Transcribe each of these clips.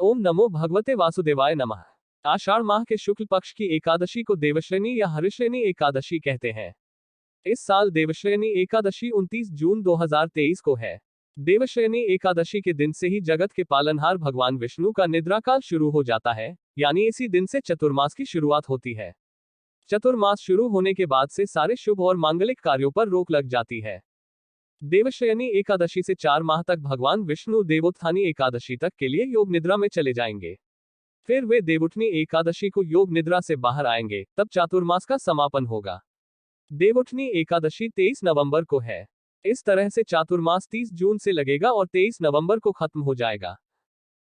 ओम नमो भगवते वासुदेवाय नमः। आषाढ़ माह के शुक्ल पक्ष की एकादशी को देवश्रेणी या हरिश्रेणी एकादशी कहते हैं। इस साल देवश्रेणी एकादशी 29 जून 2023 को है। देवश्रेणी एकादशी के दिन से ही जगत के पालनहार भगवान विष्णु का निद्रा काल शुरू हो जाता है, यानी इसी दिन से चतुर्मास की शुरुआत होती है। चतुर्मास शुरू होने के बाद से सारे शुभ और मांगलिक कार्यों पर रोक लग जाती है। देवशयनी एकादशी से 4 माह तक भगवान विष्णु देवोत्थानी एकादशी तक के लिए योग निद्रा में चले जाएंगे। फिर वे देवउठनी एकादशी को योग निद्रा से बाहर आएंगे, तब चातुर्मास का समापन होगा। देवउठनी एकादशी 23 नवंबर को है। इस तरह से चातुर्मास 30 जून से लगेगा और 23 नवंबर को खत्म हो जाएगा।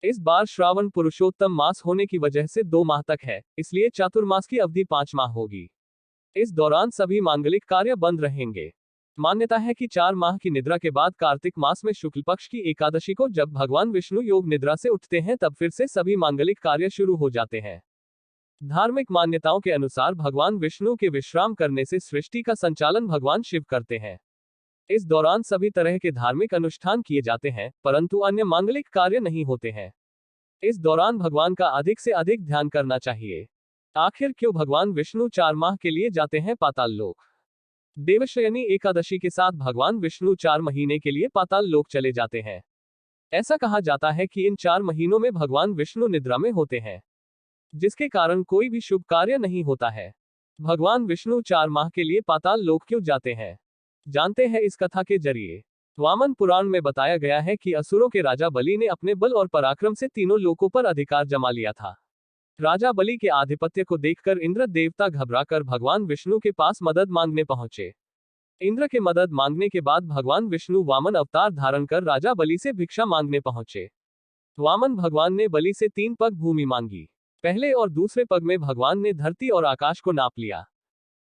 इस बार श्रावण पुरुषोत्तम मास होने की वजह से 2 माह तक है, इसलिए चातुर्मास की अवधि 5 माह होगी। इस दौरान सभी मांगलिक कार्य बंद रहेंगे। मान्यता है कि 4 माह की निद्रा के बाद कार्तिक मास में शुक्ल पक्ष की एकादशी को जब भगवान विष्णु योग निद्रा से उठते हैं, तब फिर से सभी मांगलिक कार्य शुरू हो जाते हैं। धार्मिक मान्यताओं के अनुसार भगवान विष्णु के विश्राम करने से सृष्टि का संचालन भगवान शिव करते हैं। इस दौरान सभी तरह के धार्मिक अनुष्ठान किए जाते हैं, परंतु अन्य मांगलिक कार्य नहीं होते हैं। इस दौरान भगवान का अधिक से अधिक ध्यान करना चाहिए। आखिर क्यों भगवान विष्णु 4 माह के लिए जाते हैं पाताल लोक? देवशयनी एकादशी के साथ भगवान विष्णु 4 महीने के लिए पाताल लोक चले जाते हैं। ऐसा कहा जाता है कि इन 4 महीनों में भगवान विष्णु निद्रा में होते हैं, जिसके कारण कोई भी शुभ कार्य नहीं होता है। भगवान विष्णु 4 माह के लिए पाताल लोक क्यों जाते हैं, जानते हैं इस कथा के जरिए। वामन पुराण में बताया गया है कि असुरों के राजा बलि ने अपने बल और पराक्रम से तीनों लोकों पर अधिकार जमा लिया था। राजा बलि के आधिपत्य को देखकर इंद्र देवता घबराकर भगवान विष्णु के पास मदद मांगने पहुंचे। इंद्र के मदद मांगने के बाद भगवान विष्णु वामन अवतार धारण कर राजा बलि से भिक्षा मांगने पहुंचे। वामन भगवान ने बलि से 3 पग भूमि मांगी। पहले और दूसरे पग में भगवान ने धरती और आकाश को नाप लिया।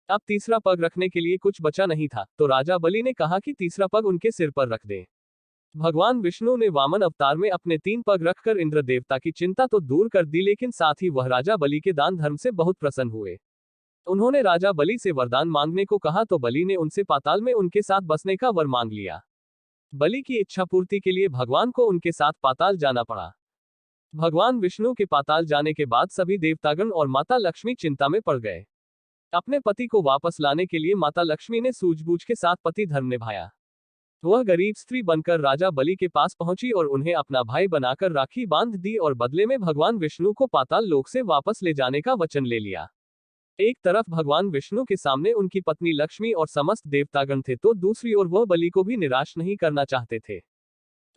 अब तीसरा पग रखने के लिए कुछ बचा नहीं था, तो राजा बलि ने कहा कि तीसरा पग उनके सिर पर रख दें। भगवान विष्णु ने वामन अवतार में अपने 3 पग रखकर इंद्र देवता की चिंता तो दूर कर दी, लेकिन साथ ही वह राजा बलि के दान धर्म से बहुत प्रसन्न हुए। उन्होंने राजा बलि से वरदान मांगने को कहा, तो बलि ने उनसे पाताल में उनके साथ बसने का वर मांग लिया। बलि की इच्छा पूर्ति के लिए भगवान को उनके साथ पाताल जाना पड़ा। भगवान विष्णु के पाताल जाने के बाद सभी देवतागण और माता लक्ष्मी चिंता में पड़ गए। अपने पति को वापस लाने के लिए माता लक्ष्मी ने सूझबूझ के साथ पति धर्म निभाया। वह गरीब स्त्री बनकर राजा बलि के पास पहुंची और उन्हें अपना भाई बनाकर राखी बांध दी और बदले में भगवान विष्णु को पाताल लोक से वापस ले जाने का वचन ले लिया। एक तरफ भगवान विष्णु के सामने उनकी पत्नी लक्ष्मी और समस्त देवतागण थे, तो दूसरी ओर वह बलि को भी निराश नहीं करना चाहते थे।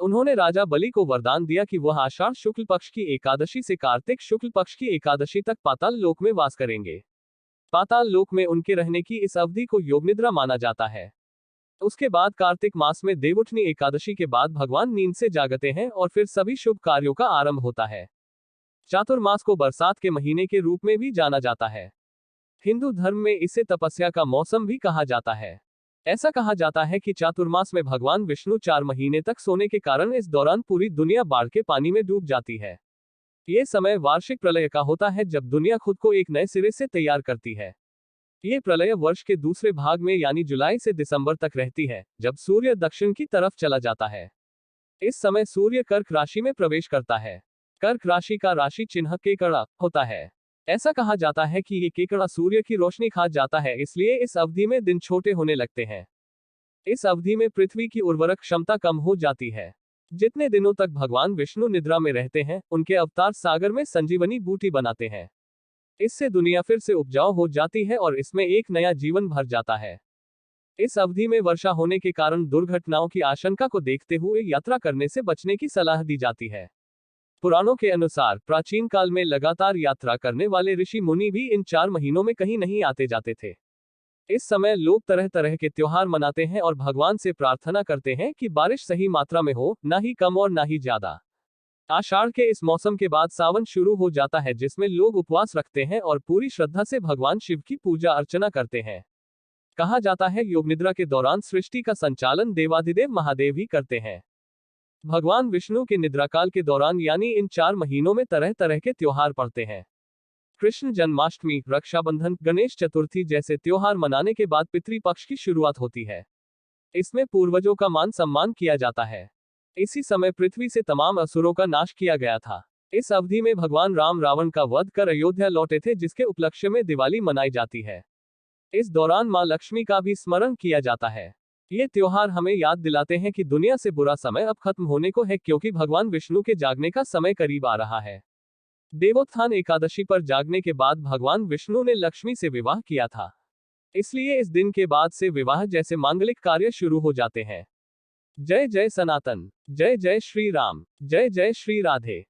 उन्होंने राजा बलि को वरदान दिया कि वह आषाढ़ शुक्ल पक्ष की एकादशी से कार्तिक शुक्ल पक्ष की एकादशी तक पाताल लोक में वास करेंगे। पाताल लोक में उनके रहने की इस अवधि को योग निद्रा माना जाता है। उसके बाद कार्तिक मास में देवउठनी एकादशी के बाद भगवान नींद से जागते हैं और फिर सभी शुभ कार्यों का आरंभ होता है। चातुर्मास को बरसात के महीने के रूप में भी जाना जाता है। हिंदू धर्म में इसे तपस्या का मौसम भी कहा जाता है। ऐसा कहा जाता है कि चातुर्मास में भगवान विष्णु 4 महीने तक सोने के कारण इस दौरान पूरी दुनिया बाढ़ के पानी में डूब जाती है। ये समय वार्षिक प्रलय का होता है, जब दुनिया खुद को एक नए सिरे से तैयार करती है। ये प्रलय वर्ष के दूसरे भाग में यानी जुलाई से दिसंबर तक रहती है, जब सूर्य दक्षिण की तरफ चला जाता है। इस समय सूर्य कर्क राशि में प्रवेश करता है। कर्क राशि का राशि चिन्ह केकड़ा होता है। ऐसा कहा जाता है कि ये केकड़ा सूर्य की रोशनी खा जाता है, इसलिए इस अवधि में दिन छोटे होने लगते हैं। इस अवधि में पृथ्वी की उर्वरक क्षमता कम हो जाती है। जितने दिनों तक भगवान विष्णु निद्रा में रहते हैं, उनके अवतार सागर में संजीवनी बूटी बनाते हैं। इससे दुनिया फिर से उपजाऊ हो जाती है और इसमें एक नया जीवन भर जाता है। इस अवधि में वर्षा होने के कारण दुर्घटनाओं की आशंका को देखते हुए यात्रा करने से बचने की सलाह दी जाती है। पुराणों के अनुसार प्राचीन काल में लगातार यात्रा करने वाले ऋषि मुनि भी इन 4 महीनों में कहीं नहीं आते जाते थे। इस समय लोग तरह तरह के त्योहार मनाते हैं और भगवान से प्रार्थना करते हैं कि बारिश सही मात्रा में हो, ना ही कम और ना ही ज्यादा। आषाढ़ के इस मौसम के बाद सावन शुरू हो जाता है, जिसमें लोग उपवास रखते हैं और पूरी श्रद्धा से भगवान शिव की पूजा अर्चना करते हैं। कहा जाता है योग निद्रा के दौरान सृष्टि का संचालन देवाधिदेव महादेव ही करते हैं। भगवान विष्णु के निद्राकाल के दौरान यानी इन 4 महीनों में तरह तरह के त्योहार पड़ते हैं। कृष्ण जन्माष्टमी, रक्षाबंधन, गणेश चतुर्थी जैसे त्योहार मनाने के बाद पितृपक्ष की शुरुआत होती है। इसमें पूर्वजों का मान सम्मान किया जाता है। इसी समय पृथ्वी से तमाम असुरों का नाश किया गया था। इस अवधि में भगवान राम रावण का वध कर अयोध्या लौटे थे, जिसके उपलक्ष्य में दिवाली मनाई जाती है। इस दौरान मां लक्ष्मी का भी स्मरण किया जाता है। ये त्योहार हमें याद दिलाते हैं कि दुनिया से बुरा समय अब खत्म होने को है, क्योंकि भगवान विष्णु के जागने का समय करीब आ रहा है। देवोत्थान एकादशी पर जागने के बाद भगवान विष्णु ने लक्ष्मी से विवाह किया था। इसलिए इस दिन के बाद से विवाह जैसे मांगलिक कार्य शुरू हो जाते हैं। जय जय सनातन, जय जय श्री राम, जय जय श्री राधे।